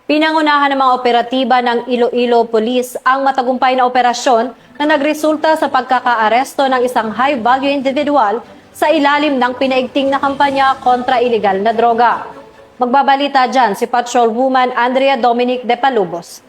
Pinangunahan ng mga operatiba ng Iloilo Police ang matagumpay na operasyon na nagresulta sa pagkakaaresto ng isang high-value individual sa ilalim ng pinaigting na kampanya kontra iligal na droga. Magbabalita dyan si Patrolwoman Andrea Dominic de Palubos.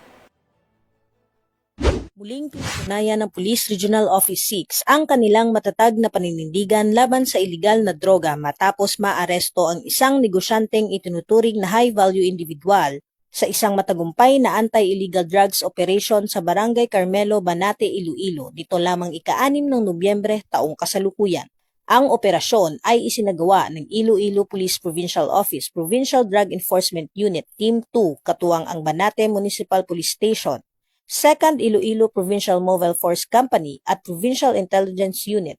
Muling pinatunayan ng Police Regional Office 6 ang kanilang matatag na paninindigan laban sa iligal na droga matapos maaresto ang isang negosyanteng itinuturing na high-value individual sa isang matagumpay na anti-illegal drugs operation sa Barangay Carmelo, Banate, Iloilo nito lamang ika-6 ng Nobyembre taong kasalukuyan. Ang operasyon ay isinagawa ng Iloilo Police Provincial Office Provincial Drug Enforcement Unit Team 2 katuwang ang Banate Municipal Police Station, 2nd Iloilo Provincial Mobile Force Company at Provincial Intelligence Unit.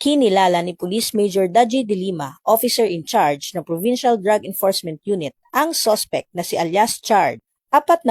Kinilala ni Police Major Daji de Lima, Officer in Charge ng Provincial Drug Enforcement Unit, ang suspect na si alias Chard, 48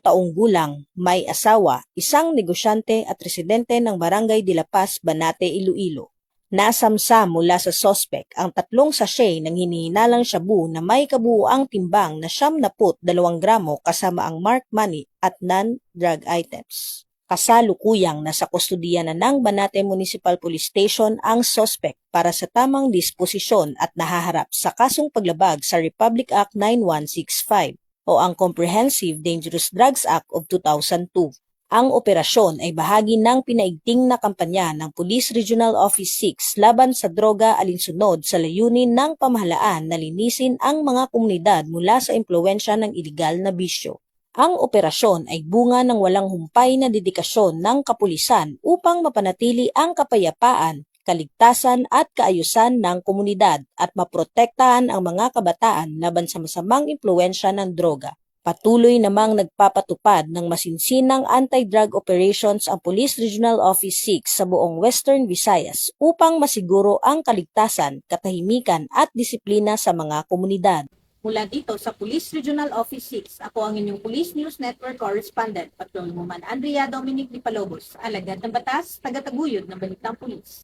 taong gulang, may asawa, isang negosyante at residente ng Barangay de la Paz, Banate, Iloilo. Nasamsam mula sa suspect ang 3 sachet ng hinihinalang shabu na may kabuuang timbang na 72 gramo kasama ang marked money at non-drug items. Kasalukuyang nasa kustudiya na ng Banate Municipal Police Station ang suspect para sa tamang disposisyon at nahaharap sa kasong paglabag sa Republic Act 9165 o ang Comprehensive Dangerous Drugs Act of 2002. Ang operasyon ay bahagi ng pinaigting na kampanya ng Police Regional Office 6 laban sa droga alinsunod sa layunin ng pamahalaan na linisin ang mga komunidad mula sa impluwensya ng iligal na bisyo. Ang operasyon ay bunga ng walang humpay na dedikasyon ng kapulisan upang mapanatili ang kapayapaan, kaligtasan at kaayusan ng komunidad at maprotektahan ang mga kabataan laban sa masamang impluwensya ng droga. Patuloy namang nagpapatupad ng masinsinang anti-drug operations ang Police Regional Office 6 sa buong Western Visayas upang masiguro ang kaligtasan, katahimikan at disiplina sa mga komunidad. Mula dito sa Police Regional Office 6, ako ang inyong Police News Network Correspondent, Patrolwoman Andrea Dominic de Palubos, alagad ng batas, tagataguyod ng Balitang Pulis.